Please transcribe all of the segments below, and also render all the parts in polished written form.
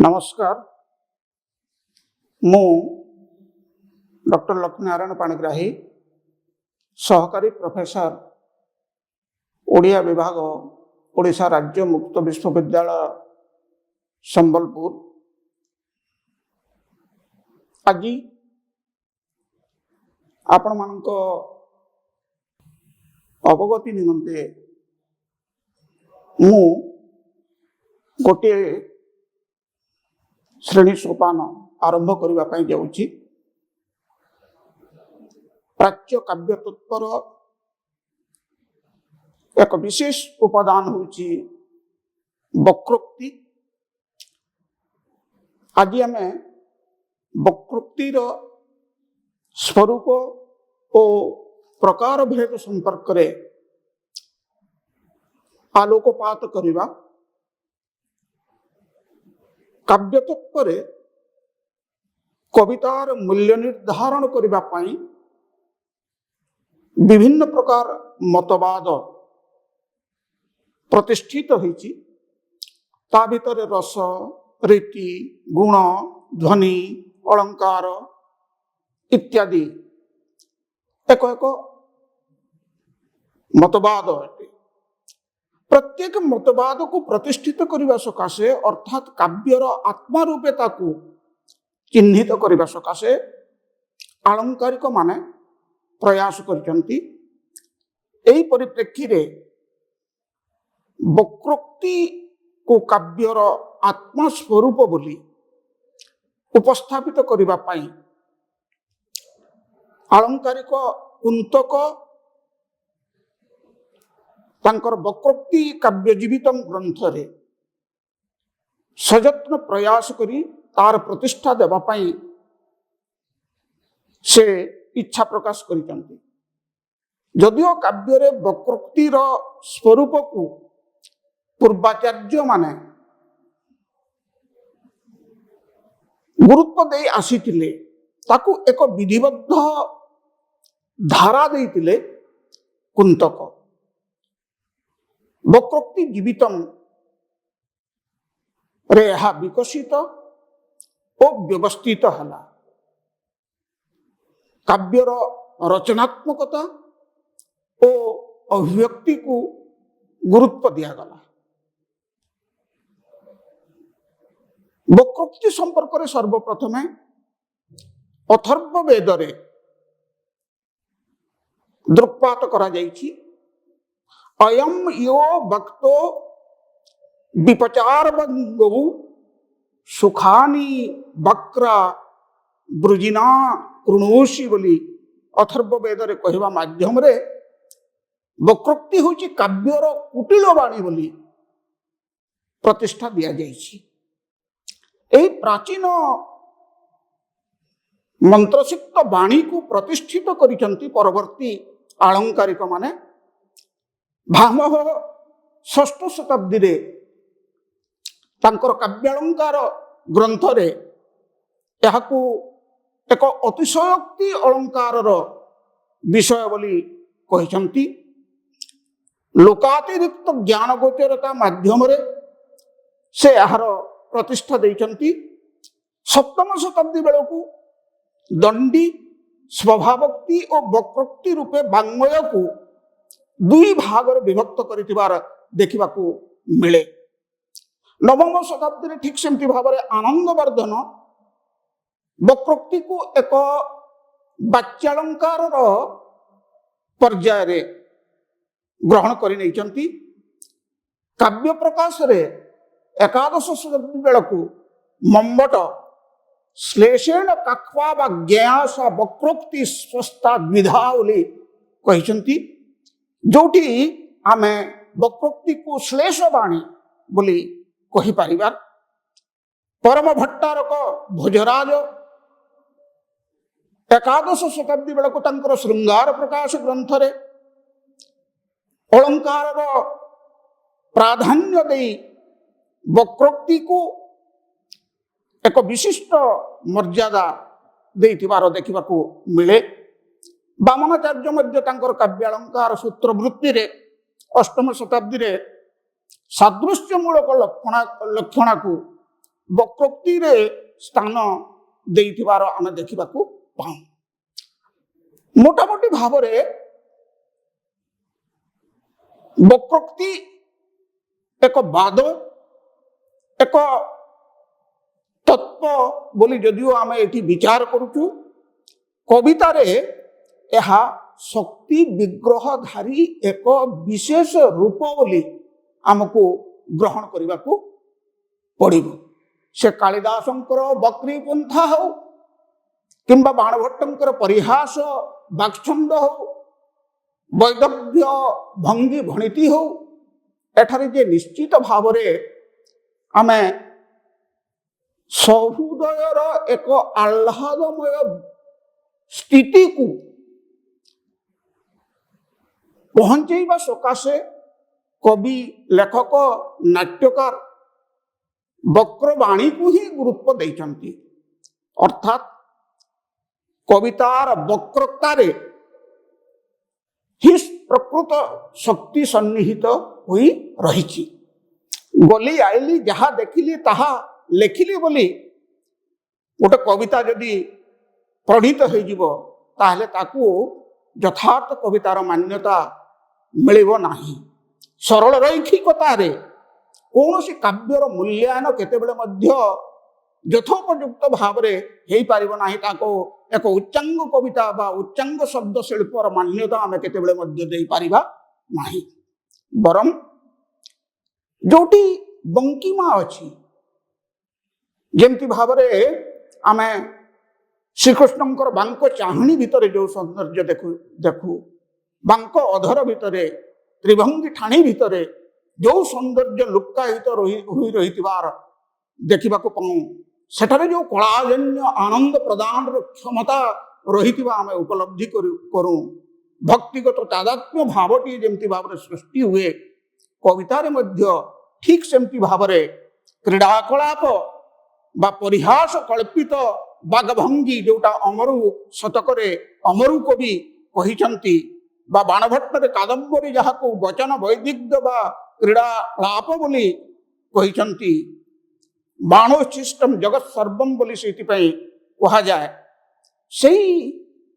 नमस्कार मु डॉक्टर लक्ष्मीनारायण पाणिग्राही सहकारी प्रोफेसर ओडिया विभाग ओडिशा राज्य मुक्त विश्वविद्यालय संबलपुर। आज आपण मानक अवगति निमंते मु गोटे श्रेणी सोपान आरंभ करने जाऊँगी। प्राच्य काव्य तत्पर एक विशेष उपादान होची वक्रोक्ति। आज आम वक्रोक्तिर स्वरूप और प्रकार भेद संपर्क में आलोकपात करिबा। काव्य तत्पर कवितार मूल्य निर्धारण करिबा पाई विभिन्न प्रकार मतवाद प्रतिष्ठित होईची। ता भितर रस, रीति, गुण, ध्वनि, अलंकार इत्यादि एक एक मतवाद अटे। प्रत्येक मतवाद को प्रतिष्ठित करने सकाशे अर्थात काव्यर आत्मा रूपे ताकू चिन्हित करने सकाशे आलंकारिक माने प्रयास करचंती। एही परिप्रेक्षी रे वक्रोक्ति को काव्यर आत्मा स्वरूप बोली उपस्थापित करबा पाई आलंकारिक कुंतक तांकर वक्रोक्ति काव्य जीवितम ग्रंथ रे सजत्न प्रयास करी तार प्रतिष्ठा देवा पाई से इच्छा प्रकाश करिसंती। जदिओ काव्य रे वक्रोक्तिर स्वरूप को पूर्वाचार्य माने गुरुत्व दे आसीथिले, ताकू एक विधिबद्ध धारा देइतिले कुंतक। वक्रोक्ति जीवितम रे यह विकसित और व्यवस्थित हला। काव्यर रचनात्मकता और अभिव्यक्ति को गुरुत्व दिया गला। वक्रोक्ति संपर्क में सर्वप्रथमे अथर्व वेद रे दृक्पात करा जाइछि। अयम यो भक्तो विपचार बंगौ सुखानी वक्रा ब्रुजिना कृणोषि बोली अथर्व वेद रे कहवा माध्यम रे वक्रोक्ति होची काव्यर कुटिल वाणी बोली प्रतिष्ठा दिया जाइछि। एही प्राचीन मंत्रसिक्त वाणी को प्रतिष्ठित करिसंती परवर्ती आलंकारिक माने। भामह षष्ठ शताब्दी रे तांकर काव्यालंकार ग्रंथ रे याकू एक अतिशयोक्ति अलंकार विषय बोली कहिसंती। लोकातिरिक्त ज्ञान गोचरता माध्यम रे से यार प्रतिष्ठा देइसंती। सप्तम शताब्दी बेलू दंडी स्वभावोक्ति और वक्रोक्ति रूपे वाङ्मय को दुई भाग रे विभक्त करितिबार देखिबाकू मिले। नवम शताब्दी रे ठीक सेमती भाव में आनंदवर्धन वक्रोक्ति को एक वाच्यालंकार पर्याय रे ग्रहण करि नैचंती। काव्य प्रकाश रे एकादश शताब्दी बेलू मम्मट श्लेषेण काख्वा वा ज्ञास वक्रोक्ति स्वस्था द्विधा बोली कहिसंती। जोटी आमे वक्रोक्ति को श्लेष वाणी बोली कहि परिबार। परम भट्टारक भोजराज एकादश शताब्दी बेलू तांकर श्रृंगार प्रकाश ग्रंथ रे अलंकार प्राधान्य दे वक्रोक्ति को एक विशिष्ट मर्यादा देइथिबार देखिबाकू मिले। वामनाचार्य मध्य तांकर काव्यालंकार सूत्रवृत्ति रे अष्टम शताब्दी रे सादृश्यमूलक लक्षणा को ବକ୍ରୋକ୍ତିରେ ସ୍ଥାନ ଦେଇଥିବାର ଆମେ ଦେଖିବାକୁ ପାଉ। ମୋଟାମୋଟି ଭାବରେ ବକ୍ରୋକ୍ତି ଏକ ବାଦ, ଏକ ତତ୍ତ୍ୱ ବୋଲି ଯଦିଓ ଆମେ ଏଠି ବିଚାର କରୁଛୁ, କବିତାରେ ଏହା ଶକ୍ତି ବିଗ୍ରହଧାରୀ ଏକ ବିଶେଷ ରୂପ ବୋଲି ଆମକୁ ଗ୍ରହଣ କରିବାକୁ ପଡ଼ିବ। ସେ କାଳିଦାସଙ୍କର ବକ୍ରୀ ପନ୍ଥା ହଉ କିମ୍ବା ବାଣଭଟ୍ଟଙ୍କର ପରିହାସ ବାକ୍ଛନ୍ଦ ହଉ, ବୈଦବ୍ୟ ଭଙ୍ଗୀ ଭଣିତି ହଉ, ଏଠାରେ ଯେ ନିଶ୍ଚିତ ଭାବରେ ଆମେ ସହୃଦୟର ଏକ ଆହ୍ଲାଦମୟ ସ୍ଥିତିକୁ ପହଞ୍ଚେଇବା ସକାଶେ କବି, ଲେଖକ, ନାଟ୍ୟକାର ବକ୍ରବାଣୀକୁ ହିଁ ଗୁରୁତ୍ୱ ଦେଇଛନ୍ତି। ଅର୍ଥାତ୍ କବିତାର ବକ୍ରତାରେ ହିଁ ପ୍ରକୃତ ଶକ୍ତି ସନ୍ନିହିତ ହୋଇ ରହିଛି। ଗଲି ଆଇଲି ଯାହା ଦେଖିଲି ତାହା ଲେଖିଲି ବୋଲି ଗୋଟେ କବିତା ଯଦି ପ୍ରଣୀତ ହୋଇଯିବ, ତାହେଲେ ତାକୁ ଯଥାର୍ଥ କବିତାର ମାନ୍ୟତା ମିଳିବ ନାହିଁ। ସରଳ ରୈଖିକତାରେ କୌଣସି କାବ୍ୟର ମୂଲ୍ୟାୟନ କେତେବେଳେ ମଧ୍ୟ ଯଥୋପଯୁକ୍ତ ଭାବରେ ହେଇପାରିବ ନାହିଁ। ତାକୁ ଏକ ଉଚ୍ଚାଙ୍ଗ କବିତା ବା ଉଚ୍ଚାଙ୍ଗ ଶବ୍ଦ ଶିଳ୍ପର ମାନ୍ୟତା ଆମେ କେତେବେଳେ ମଧ୍ୟ ଦେଇପାରିବା ନାହିଁ। ବରଂ ଯୋଉଠି ବଙ୍କିମା ଅଛି, ଯେମିତି ଭାବରେ ଆମେ ଶ୍ରୀକୃଷ୍ଣଙ୍କର ବାଙ୍କ ଚାହାଣୀ ଭିତରେ ଯେଉଁ ସୌନ୍ଦର୍ଯ୍ୟ ଦେଖୁ, ବାଙ୍କ ଅଧର ଭିତରେ, ତ୍ରିଭଙ୍ଗୀ ଠାଣି ଭିତରେ ଯେଉଁ ସୌନ୍ଦର୍ଯ୍ୟ ଲୁକ୍କାୟିତ ହୋଇ ରହିଥିବାର ଦେଖିବାକୁ ପାଉ, ସେଠାରେ ଯେଉଁ କଳାଜନ୍ୟ ଆନନ୍ଦ ପ୍ରଦାନର କ୍ଷମତା ରହିଥିବା ଆମେ ଉପଲବ୍ଧି କରୁ, ଭକ୍ତିଗତ ତାଦାତ୍ମ୍ୟ ଭାବଟିଏ ଯେମିତି ଭାବରେ ସୃଷ୍ଟି ହୁଏ, କବିତାରେ ମଧ୍ୟ ଠିକ୍ ସେମିତି ଭାବରେ କ୍ରୀଡ଼ାକଳାପ ବା ପରିହାସ କଳ୍ପିତ ବାଗଭଙ୍ଗୀ, ଯୋଉଟା ଅମରୁ ଶତକରେ ଅମରୁ କବି କହିଛନ୍ତି, ବା ବାଣଭଟ୍ଟରେ କାଦମ୍ବରୀ ଯାହାକୁ ବଚନ ବୈଦିଗ୍ଧ ବା କ୍ରୀଡ଼ାକଳାପ ବୋଲି କହିଛନ୍ତି, ବାଣୋଚ୍ଛିଷ୍ଟମ୍ ଜଗତ୍ ସର୍ବମ୍ ବୋଲି ସେଇଥିପାଇଁ କୁହାଯାଏ। ସେଇ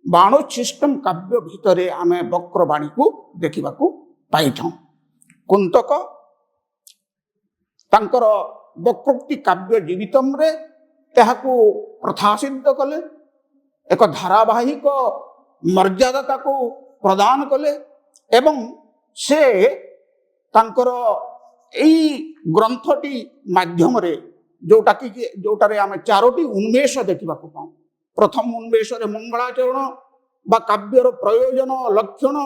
ବାଣୋଚ୍ଛିଷ୍ଟମ୍ କାବ୍ୟ ଭିତରେ ଆମେ ବକ୍ରବାଣୀକୁ ଦେଖିବାକୁ ପାଇଥାଉ। କୁନ୍ତକ ତାଙ୍କର ବକ୍ରୋକ୍ତି କାବ୍ୟ ଜୀବିତମ୍ରେ ଏହାକୁ ପ୍ରଥାସିଦ୍ଧ କଲେ, ଏକ ଧାରାବାହିକ ମର୍ଯ୍ୟାଦା ତାକୁ ପ୍ରଦାନ କଲେ ଏବଂ ସେ ତାଙ୍କର ଏଇ ଗ୍ରନ୍ଥଟି ମାଧ୍ୟମରେ ଯୋଉଟାରେ ଆମେ ଚାରୋଟି ଉନ୍ମେଷ ଦେଖିବାକୁ ପାଉ। ପ୍ରଥମ ଉନ୍ମେଷରେ ମଙ୍ଗଳାଚରଣ ବା କାବ୍ୟର ପ୍ରୟୋଜନ, ଲକ୍ଷଣ,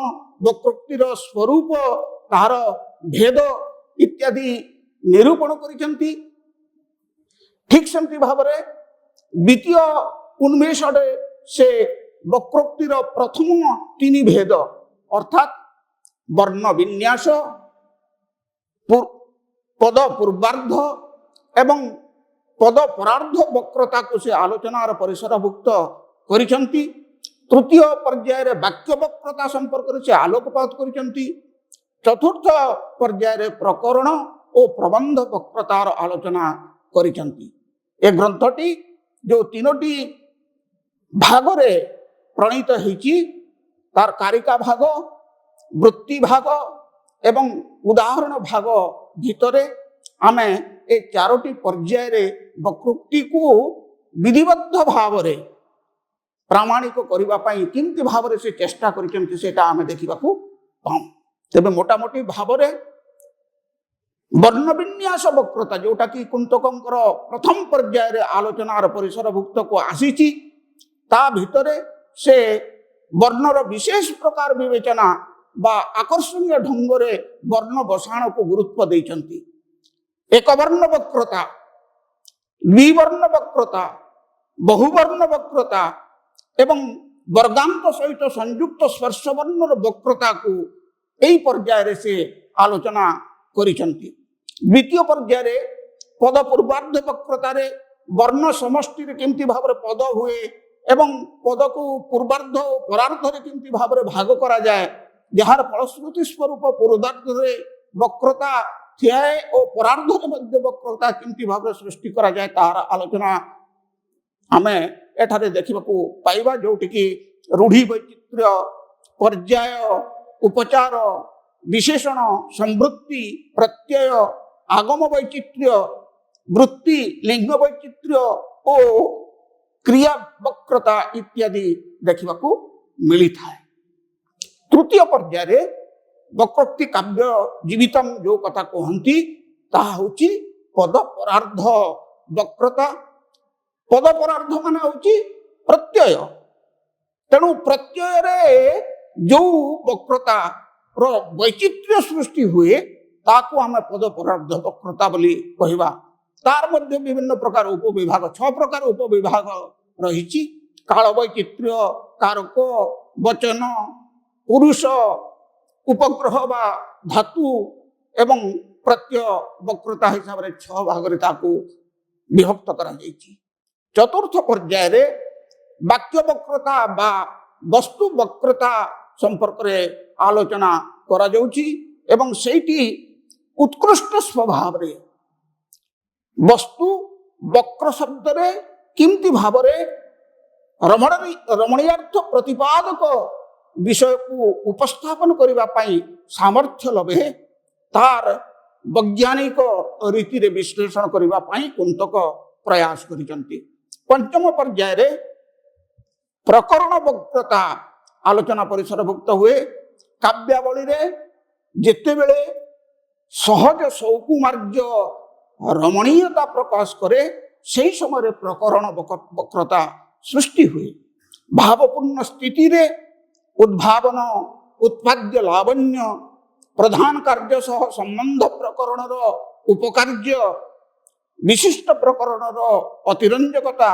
ବକ୍ରୋକ୍ତିର ସ୍ୱରୂପ, ତାହାର ଭେଦ ଇତ୍ୟାଦି ନିରୂପଣ କରିଛନ୍ତି। ଠିକ୍ ସେମିତି ଭାବରେ ଦ୍ୱିତୀୟ ଉନ୍ମେଷରେ ସେ ବକ୍ରୋକ୍ତିର ପ୍ରଥମ ତିନି ଭେଦ ଅର୍ଥାତ୍ ବର୍ଣ୍ଣ ବିନ୍ୟାସ, ପଦ ପୂର୍ବାର୍ଦ୍ଧ ଏବଂ ପଦ ପରାର୍ଦ୍ଧ ବକ୍ରତାକୁ ସେ ଆଲୋଚନାର ପରିସରଭୁକ୍ତ କରିଛନ୍ତି। ତୃତୀୟ ପର୍ଯ୍ୟାୟରେ ବାକ୍ୟ ବକ୍ରତା ସମ୍ପର୍କରେ ସେ ଆଲୋକପାତ କରିଛନ୍ତି। ଚତୁର୍ଥ ପର୍ଯ୍ୟାୟରେ ପ୍ରକରଣ ଓ ପ୍ରବନ୍ଧ ବକ୍ରତାର ଆଲୋଚନା କରିଛନ୍ତି। ଏ ଗ୍ରନ୍ଥଟି ଯେଉଁ ତିନୋଟି ଭାଗରେ ପ୍ରଣୀତ ହେଇଛି, ତାର କାରିକା ଭାଗ, ବୃତ୍ତି ଭାଗ ଏବଂ ଉଦାହରଣ ଭାଗ ଭିତରେ ଆମେ ଏ ଚାରୋଟି ପର୍ଯ୍ୟାୟରେ ବକ୍ରୋକ୍ତିକୁ ବିଧିବଦ୍ଧ ଭାବରେ ପ୍ରାମାଣିକ କରିବା ପାଇଁ କେମିତି ଭାବରେ ସେ ଚେଷ୍ଟା କରିଛନ୍ତି ସେଇଟା ଆମେ ଦେଖିବାକୁ ପାଉ। ତେବେ ମୋଟାମୋଟି ଭାବରେ ବର୍ଣ୍ଣବିନ୍ୟାସ ବକ୍ରତା, ଯୋଉଟାକି କୁନ୍ତକଙ୍କର ପ୍ରଥମ ପର୍ଯ୍ୟାୟରେ ଆଲୋଚନାର ପରିସରଭୁକ୍ତକୁ ଆସିଛି, ତା ଭିତରେ ସେ ବର୍ଣ୍ଣର ବିଶେଷ ପ୍ରକାର ବିବେଚନା ବା ଆକର୍ଷଣୀୟ ଢଙ୍ଗରେ ବର୍ଣ୍ଣ ବସାଣକୁ ଗୁରୁତ୍ୱ ଦେଇଛନ୍ତି। ଏକବର୍ଣ୍ଣ ବକ୍ରତା, ଦ୍ୱିବର୍ଣ୍ଣ ବକ୍ରତା, ବହୁବର୍ଣ୍ଣ ବକ୍ରତା ଏବଂ ବର୍ଗାନ୍ତ ସହିତ ସଂଯୁକ୍ତ ସ୍ପର୍ଶବର୍ଣ୍ଣର ବକ୍ରତାକୁ ଏହି ପର୍ଯ୍ୟାୟରେ ସେ ଆଲୋଚନା କରିଛନ୍ତି। ଦ୍ୱିତୀୟ ପର୍ଯ୍ୟାୟରେ ପଦ ପୂର୍ବାର୍ଦ୍ଧ ବକ୍ରତାରେ ବର୍ଣ୍ଣ ସମଷ୍ଟିରେ କେମିତି ଭାବରେ ପଦ ହୁଏ ଏବଂ ପଦକୁ ପୂର୍ବାର୍ଦ୍ଧ ଓ ପରାର୍ଦ୍ଧରେ କେମିତି ଭାବରେ ଭାଗ କରାଯାଏ, ଯାହାର ଫଳଶ୍ରୁତି ସ୍ୱରୂପ ପୂର୍ବାର୍ଦ୍ଧରେ ବକ୍ରତା ଧ୍ୟାୟ ଓ ପରାର୍ଦ୍ଧରେ ମଧ୍ୟ ବକ୍ରତା କେମିତି ଭାବରେ ସୃଷ୍ଟି କରାଯାଏ ତାହାର ଆଲୋଚନା ଆମେ ଏଠାରେ ଦେଖିବାକୁ ପାଇବା, ଯୋଉଠିକି ରୂଢ଼ି ବୈଚିତ୍ର୍ୟ, ପର୍ଯ୍ୟାୟ, ଉପଚାର, ବିଶେଷଣ, ସମ୍ବୃତ୍ତି, ପ୍ରତ୍ୟୟ, ଆଗମ ବୈଚିତ୍ର୍ୟ, ବୃତ୍ତି, ଲିଙ୍ଗ ବୈଚିତ୍ର୍ୟ ଓ କ୍ରିୟା ବକ୍ରତା ଇତ୍ୟାଦି ଦେଖିବାକୁ ମିଳିଥାଏ। ତୃତୀୟ ପର୍ଯ୍ୟାୟରେ ବକ୍ରୋକ୍ତି କାବ୍ୟ ଜୀବିତମ ଯୋଉ କଥା କୁହନ୍ତି ତାହା ହେଉଛି ପଦ ପରାର୍ଦ୍ଧ ବକ୍ରତା। ପଦ ପରାର୍ଦ୍ଧ ମାନେ ହେଉଛି ପ୍ରତ୍ୟୟ। ତେଣୁ ପ୍ରତ୍ୟୟରେ ଯୋଉ ବକ୍ରତାର ବୈଚିତ୍ର୍ୟ ସୃଷ୍ଟି ହୁଏ ତାକୁ ଆମେ ପଦ ପରାର୍ଦ୍ଧ ବକ୍ରତା ବୋଲି କହିବା। ତାର ମଧ୍ୟ ବିଭିନ୍ନ ପ୍ରକାର ଉପବିଭାଗ, 6 ପ୍ରକାର ଉପବିଭାଗ ରହିଛି। କାଳ ବୈଚିତ୍ର୍ୟ, କାରକ, ବଚନ, ପୁରୁଷ, ଉପଗ୍ରହ ବା ଧାତୁ ଏବଂ ପ୍ରତ୍ୟୟ ବକ୍ରତା ହିସାବରେ 6 ଭାଗରେ ତାକୁ ବିଭକ୍ତ କରାଯାଇଛି। ଚତୁର୍ଥ ପର୍ଯ୍ୟାୟରେ ବାକ୍ୟ ବକ୍ରତା ବା ବସ୍ତୁ ବକ୍ରତା ସମ୍ପର୍କରେ ଆଲୋଚନା କରାଯାଉଛି ଏବଂ ସେଇଠି ଉତ୍କୃଷ୍ଟ ସ୍ୱଭାବରେ ବସ୍ତୁ ବକ୍ର ଶବ୍ଦରେ କେମିତି ଭାବରେ ରମଣୀୟାର୍ଥ ପ୍ରତିପାଦକ ବିଷୟକୁ ଉପସ୍ଥାପନ କରିବା ପାଇଁ ସାମର୍ଥ୍ୟ ଲଭେ ତାର ବୈଜ୍ଞାନିକ ରୀତିରେ ବିଶ୍ଳେଷଣ କରିବା ପାଇଁ କୁନ୍ତକ ପ୍ରୟାସ କରିଛନ୍ତି। ପଞ୍ଚମ ପର୍ଯ୍ୟାୟରେ ପ୍ରକରଣ ବକ୍ରତା ଆଲୋଚନା ପରିସରଭୁକ୍ତ ହୁଏ। କାବ୍ୟାବଳୀରେ ଯେତେବେଳେ ସହଜ ସୌକୁମାର୍ଯ୍ୟ ରମଣୀୟତା ପ୍ରକାଶ କରେ ସେହି ସମୟରେ ପ୍ରକରଣ ବକ୍ରତା ସୃଷ୍ଟି ହୁଏ। ଭାବପୂର୍ଣ୍ଣ ସ୍ଥିତିରେ ଉଦ୍ଭାବନ, ଉତ୍ପାଦ୍ୟ ଲାବଣ୍ୟ, ପ୍ରଧାନ କାର୍ଯ୍ୟ ସହ ସମ୍ବନ୍ଧ ପ୍ରକରଣର ଉପକାର୍ଯ୍ୟ, ବିଶିଷ୍ଟ ପ୍ରକରଣର ଅତିରଞ୍ଜକତା,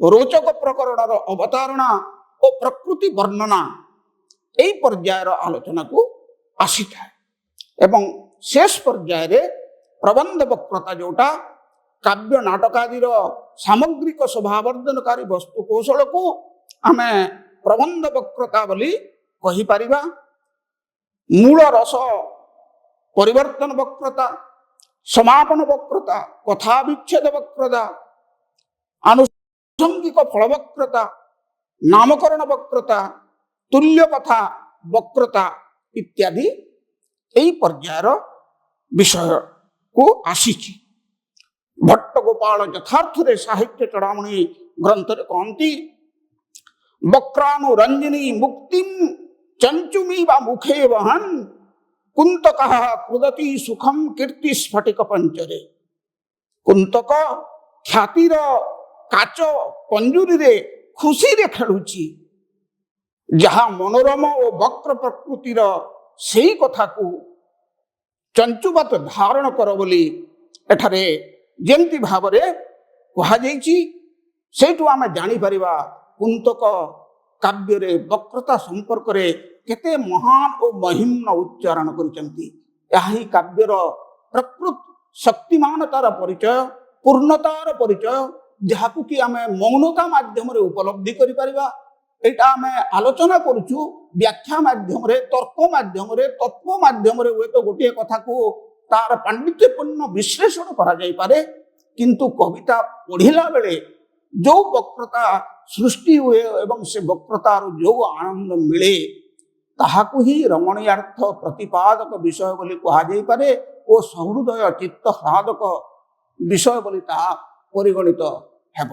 ରୋଚକ ପ୍ରକରଣର ଅବତାରଣା ଓ ପ୍ରକୃତି ବର୍ଣ୍ଣନା ଏହି ପର୍ଯ୍ୟାୟର ଆଲୋଚନାକୁ ଆସିଥାଏ। ଏବଂ ଶେଷ ପର୍ଯ୍ୟାୟରେ ପ୍ରବନ୍ଧ ବକ୍ରତା ଯୋଉଟା କାବ୍ୟ ନାଟକ ଆଦିର ସାମଗ୍ରିକ ଶୋଭାବର୍ଦ୍ଧନକାରୀ ବସ୍ତୁ କୌଶଳକୁ ଆମେ ପ୍ରବନ୍ଧ ବକ୍ରତା ବୋଲି କହିପାରିବା। ମୂଳ ରସ ପରିବର୍ତ୍ତନ ବକ୍ରତା, ସମାପନ ବକ୍ରତା, କଥା ବିଚ୍ଛେଦ ବକ୍ରତା, ଆନୁଷଙ୍ଗିକ ଫଳ ବକ୍ରତା, ନାମକରଣ ବକ୍ରତା, ତୁଲ୍ୟ କଥା ବକ୍ରତା ଇତ୍ୟାଦି ଏହି ପର୍ଯ୍ୟାୟର ବିଷୟକୁ ଆସିଛି। ଭଟ୍ଟଗୋପାଳ ଯଥାର୍ଥରେ ସାହିତ୍ୟ ଚୂଡ଼ାମଣି ଗ୍ରନ୍ଥରେ କହନ୍ତି, ବକ୍ରାନୁରଞ୍ଜିନୀ ମୁକ୍ତିಂ ଚଞ୍ଚୁମୀ ବା ମୁଖେ ବହନ୍ କୁନ୍ତକଃ କୁଦତି ସୁଖಂ କୀର୍ତ୍ତି ସ୍ଫଟିକ ପଞ୍ଚରେ। କୁନ୍ତକ ଖ୍ୟାତିର କାଚ ପଞ୍ଜୁରୀରେ ଖୁସିରେ ଖେଳୁଛି। ଯାହା ମନୋରମ ଓ ବକ୍ର ପ୍ରକୃତିର ସେହି କଥାକୁ ଚଞ୍ଚୁବାତ ଧାରଣ କର ବୋଲି ଏଠାରେ ଯେମିତି ଭାବରେ କୁହାଯାଇଛି, ସେଇଠୁ ଆମେ ଜାଣିପାରିବା କୁନ୍ତକ କାବ୍ୟରେ ବକ୍ରତା ସମ୍ପର୍କରେ କେତେ ମହାନ ଓ ମହିମ୍ନ ଉଚ୍ଚାରଣ କରିଛନ୍ତି। ଏହା ହିଁ କାବ୍ୟର ପ୍ରକୃତ ଶକ୍ତିମାନତାର ପରିଚୟ, ପୂର୍ଣ୍ଣତାର ପରିଚୟ, ଯାହାକୁ କି ଆମେ ମୌନତା ମାଧ୍ୟମରେ ଉପଲବ୍ଧି କରିପାରିବା। ଏଇଟା ଆମେ ଆଲୋଚନା କରୁଛୁ ବ୍ୟାଖ୍ୟା ମାଧ୍ୟମରେ, ତର୍କ ମାଧ୍ୟମରେ, ତତ୍ଵ ମାଧ୍ୟମରେ ହୁଏତ ଗୋଟିଏ କଥାକୁ ତାର ପାଣ୍ଡିତ୍ୟପୂର୍ଣ୍ଣ ବିଶ୍ଳେଷଣ କରାଯାଇପାରେ, କିନ୍ତୁ କବିତା ପଢ଼ିଲା ବେଳେ ଯୋଉ ବକ୍ରତା ସୃଷ୍ଟି ହୁଏ ଏବଂ ସେ ବକ୍ରତାରୁ ଯୋଉ ଆନନ୍ଦ ମିଳେ ତାହାକୁ ହିଁ ରମଣୀୟାର୍ଥ ପ୍ରତିପାଦକ ବିଷୟ ବୋଲି କୁହାଯାଇପାରେ ଓ ସହୃଦୟ ଚିତ୍ତ ହ୍ଲାଦକ ବିଷୟ ବୋଲି ତାହା ପରିଗଣିତ ହେବ।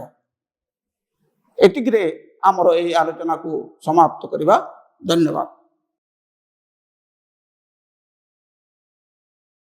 ଏତିକିରେ ଆମର ଏହି ଆଲୋଚନାକୁ ସମାପ୍ତ କରିବା। ଧନ୍ୟବାଦ।